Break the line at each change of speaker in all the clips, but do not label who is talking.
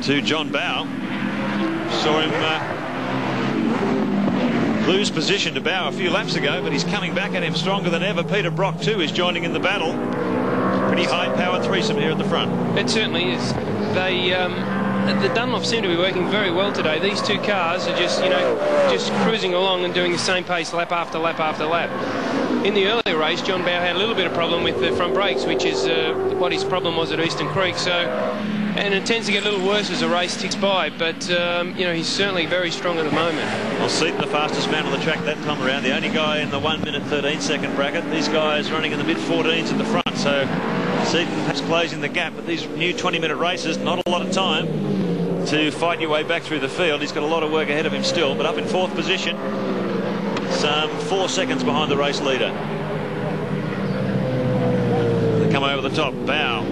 to John Bow. Saw him lose position to Bow a few laps ago, but he's coming back at him stronger than ever. Peter Brock too is joining in the battle. Pretty high powered threesome here at the front.
It certainly is. The Dunlop seem to be working very well today. These two cars are just, just cruising along and doing the same pace lap after lap after lap. In the earlier race, John Bow had a little bit of problem with the front brakes, which is what his problem was at Eastern Creek. And it tends to get a little worse as the race ticks by. But he's certainly very strong at the moment.
Well, Seaton, the fastest man on the track that time around, the only guy in the 1 minute 13 second bracket. These guys running in the mid 14s at the front. So Seaton perhaps closing the gap. But these new 20-minute races, not a lot of time to fight your way back through the field. He's got a lot of work ahead of him still, but up in 4th position, some 4 seconds behind the race leader. They come over the top. Bow.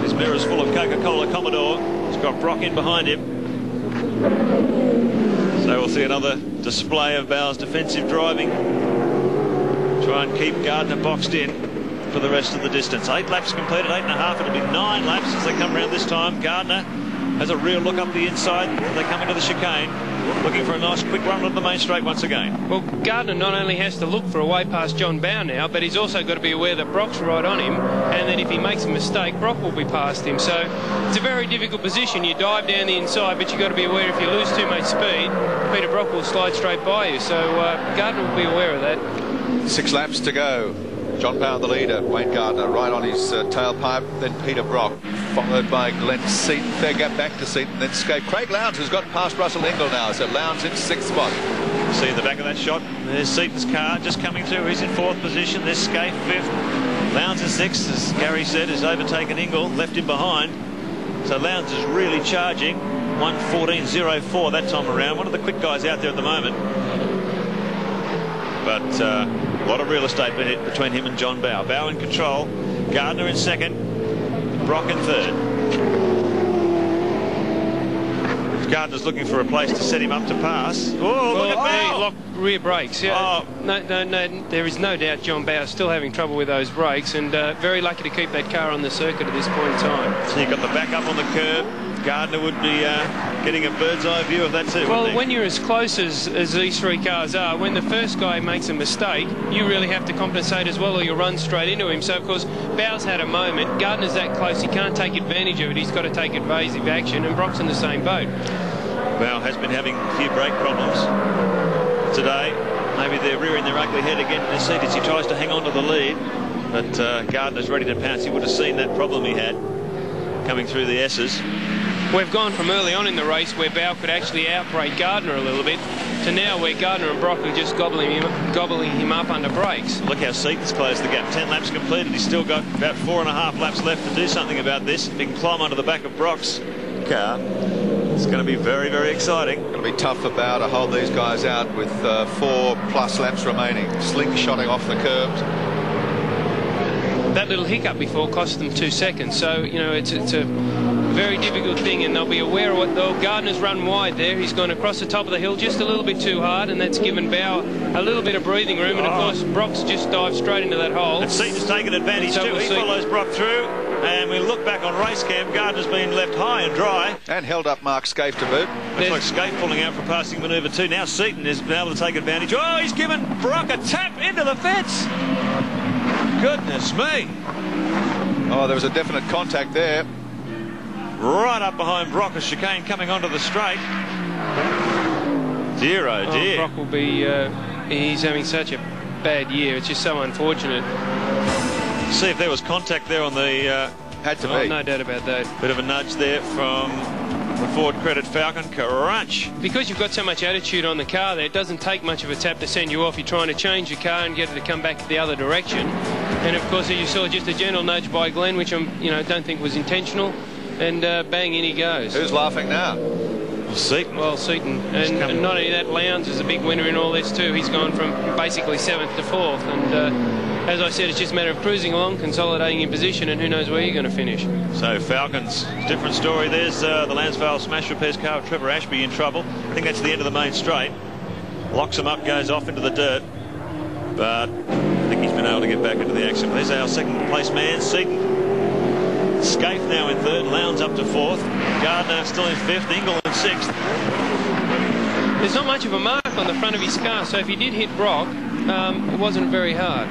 His mirror's full of Coca-Cola Commodore. He's got Brock in behind him. So we'll see another display of Bow's defensive driving. Try and keep Gardner boxed in for the rest of the distance. 8 laps completed, 8.5. It'll be 9 laps as they come around this time. Gardner has a real look up the inside. They come into the chicane, looking for a nice quick run on the main straight once again. Well,
Gardner not only has to look for a way past John Bow now, but he's also got to be aware that Brock's right on him, and that if he makes a mistake, Brock will be past him. So it's a very difficult position. You dive down the inside, but you've got to be aware if you lose too much speed, Peter Brock will slide straight by you. So Gardner will be aware of that.
6 laps to go. John Bow, the leader. Wayne Gardner right on his tailpipe. Then Peter Brock, followed by Glenn Seaton. Fair gap back to Seaton. Then Scape. Craig Lowndes has got past Russell Ingall now. So Lowndes in 6th spot.
See in the back of that shot, there's Seaton's car just coming through. He's in 4th position. There's Scape 5th. Lowndes is 6th, as Gary said, has overtaken Ingall, left him behind. So Lowndes is really charging. 1:14.04 that time around. One of the quick guys out there at the moment. But a lot of real estate between him and John Bow. Bow in control. Gardner in 2nd. Brock in 3rd. Gardner's looking for a place to set him up to pass. Oh, look at Bow!
Locked rear brakes. Yeah.
Oh.
No, there is no doubt John Bow is still having trouble with those brakes, and very lucky to keep that car on the circuit at this point in time.
So you've got the back up on the curb. Gardner would be getting a bird's eye view of that too.
Well, when you're as close as these 3 cars are, when the first guy makes a mistake, you really have to compensate as well, or you'll run straight into him. So, of course, Bow's had a moment. Gardner's that close, he can't take advantage of it. He's got to take evasive action, and Brock's in the same boat.
Bow has been having a few brake problems today. Maybe they're rearing their ugly head again in his seat as he tries to hang on to the lead. But Gardner's ready to pounce. He would have seen that problem he had coming through the S's.
We've gone from early on in the race where Bow could actually outbrake Gardner a little bit to now where Gardner and Brock are just gobbling him up under brakes.
Look how Seaton's closed the gap. 10 laps completed. He's still got about 4.5 laps left to do something about this. If he can climb onto the back of Brock's car, it's going to be very, very exciting.
It's going to be tough for Bow to hold these guys out with 4+ laps remaining. Slingshotting off the curbs.
That little hiccup before cost them 2 seconds. So, it's a very difficult thing, and they'll be aware of what though. Gardner's run wide there. He's gone across the top of the hill just a little bit too hard, and that's given Bow a little bit of breathing room. And of course, Brock's just dived straight into that hole.
And Seaton's taken advantage too. He follows Brock through, and we look back on race cam. Gardner's been left high and dry.
And held up Mark Scape to boot.
Looks like Scape pulling out for passing manoeuvre too. Now Seaton has been able to take advantage. Oh, he's given Brock a tap into the fence. Goodness me.
Oh, there was a definite contact there.
Right up behind Brock, a chicane coming onto the straight. Dear, oh dear.
Brock will be, he's having such a bad year. It's just so unfortunate.
See if there was contact there on the...
Had to be.
No doubt about that.
Bit of a nudge there from the Ford Credit Falcon. Crunch.
Because you've got so much attitude on the car there, it doesn't take much of a tap to send you off. You're trying to change your car and get it to come back the other direction. And of course, as you saw, just a gentle nudge by Glenn, which I don't think was intentional. And bang, in he goes.
Who's laughing now?
Seaton.
Well, Seaton. And not only that, Lowndes is a big winner in all this too. He's gone from basically 7th to 4th. And as I said, it's just a matter of cruising along, consolidating in position, and who knows where you're going to finish.
So Falcons, different story. There's the Lansvale Smash Repairs car of Trevor Ashby in trouble. I think that's the end of the main straight. Locks him up, goes off into the dirt. But I think he's been able to get back into the action. There's our second place man, Seaton. Scaife now in third, Lowndes up to fourth, Gardner still in fifth, Ingle in sixth.
There's not much of a mark on the front of his car, so if he did hit Brock, it wasn't very hard.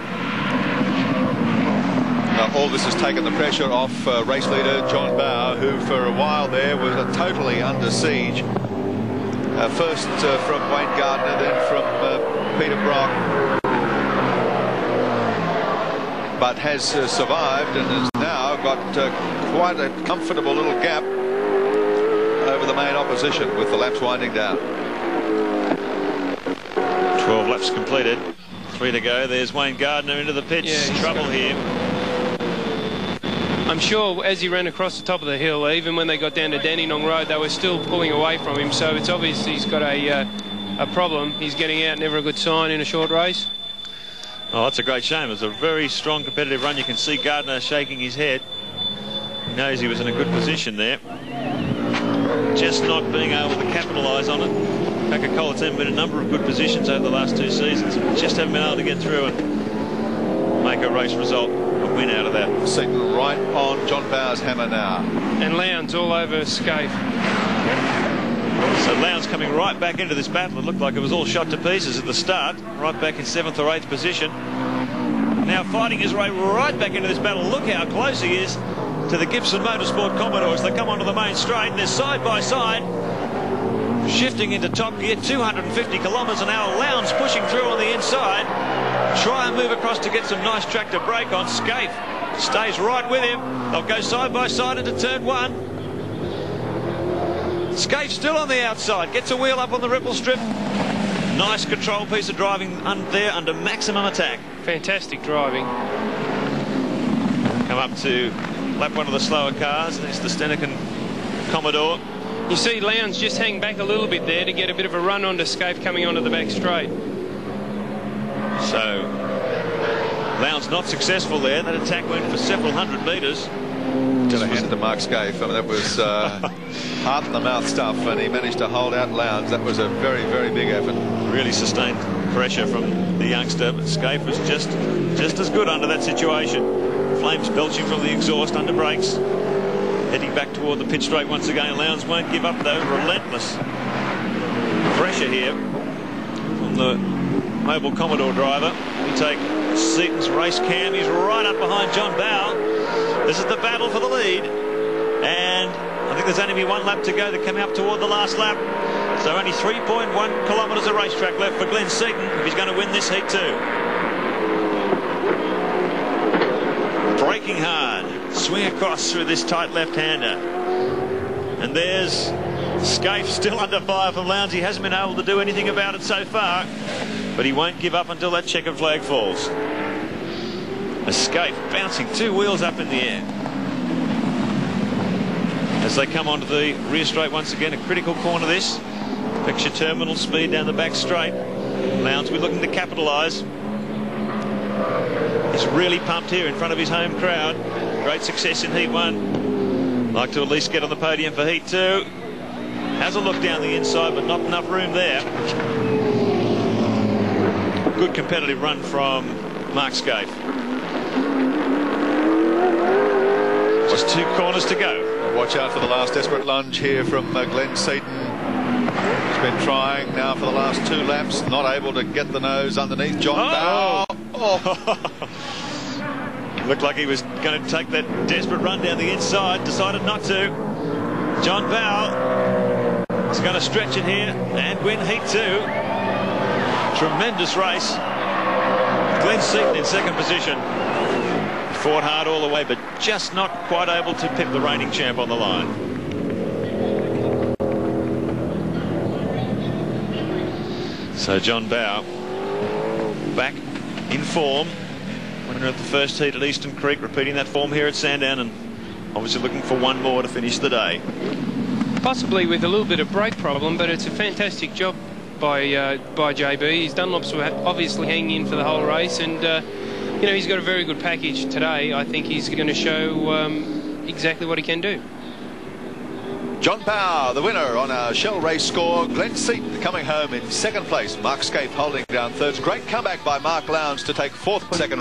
All this has taken the pressure off race leader John Bowe, who for a while there was totally under siege. First from Wayne Gardner, then from Peter Brock, but has survived and has now got quite a comfortable little gap over the main opposition with the laps winding down.
12 laps completed, 3 to go. There's Wayne Gardner into the pits.
Yeah,
Trouble here.
I'm sure as he ran across the top of the hill, even when they got down to Dandenong Road, they were still pulling away from him. So it's obvious he's got a problem. He's getting out, never a good sign in a short race.
Oh, that's a great shame. It was a very strong competitive run. You can see Gardner shaking his head. He knows he was in a good position there. Just not being able to capitalise on it. Coca-Cola team been in a number of good positions over the last 2 seasons. Just haven't been able to get through and make a race result, a win out of that.
Seaton right on John Bowe's hammer now.
And Lowndes all over Scaife.
So Lowndes coming right back into this battle. It looked like it was all shot to pieces at the start. Right back in 7th or 8th position. Now fighting his way right back into this battle. Look how close he is to the Gibson Motorsport Commodores. They come onto the main straight and they're side by side. Shifting into top gear, 250 kilometres an hour. Lowndes pushing through on the inside. Try and move across to get some nice track to brake on. Scaife stays right with him. They'll go side by side into turn 1. Scaife still on the outside. Gets a wheel up on the ripple strip. Nice control piece of driving there under maximum attack.
Fantastic driving.
Come up to lap one of the slower cars. There's the Stenican Commodore.
You see Lowndes just hang back a little bit there to get a bit of a run onto Scaife coming onto the back straight.
So Lowndes not successful there. That attack went for several hundred metres.
Just handed to Mark Scaife. I mean, that was heart in the mouth stuff, and he managed to hold out Lowndes. That was a very, very big effort.
Really sustained pressure from the youngster, but Scaife was just as good under that situation. Flames belching from the exhaust under brakes. Heading back toward the pit straight once again. Lowndes won't give up though. Relentless pressure here from the Mobile Commodore driver. We take Seaton's race cam. He's right up behind John Bowe. This is the battle for the lead. And I think there's only 1 lap to go. They're coming up toward the last lap. So only 3.1 kilometres of racetrack left for Glenn Seaton if he's going to win this heat too. Braking hard. Swing across through this tight left-hander. And there's Scaife still under fire from Lowndes. He hasn't been able to do anything about it so far, but he won't give up until that checkered flag falls. Scaife bouncing 2 wheels up in the air. As they come onto the rear straight once again, a critical corner this. Picture terminal speed down the back straight. Lowndes will be looking to capitalise. He's really pumped here in front of his home crowd. Great success in Heat 1. Like to at least get on the podium for Heat 2. Has a look down the inside, but not enough room there. Good competitive run from Mark Scaife. Just 2 corners to go.
Watch out for the last desperate lunge here from Glenn Seaton. He's been trying now for the last 2 laps, not able to get the nose underneath John Bowe. Oh.
Looked like he was going to take that desperate run down the inside, decided not to. John Bowe is going to stretch it here and win Heat 2. Tremendous race. Glenn Seaton in 2nd position. Fought hard all the way, but just not quite able to pip the reigning champ on the line. So John Bowe back in form. Winner of the first heat at Eastern Creek, repeating that form here at Sandown, and obviously looking for 1 more to finish the day.
Possibly with a little bit of brake problem, but it's a fantastic job by JB. His Dunlops were obviously hanging in for the whole race, and you know, he's got a very good package today. I think he's going to show exactly what he can do.
John Bowe, the winner on our Shell race score. Glenn Seaton coming home in 2nd place. Mark Scaife holding down 3rd. Great comeback by Mark Lowndes to take 4th, 2nd.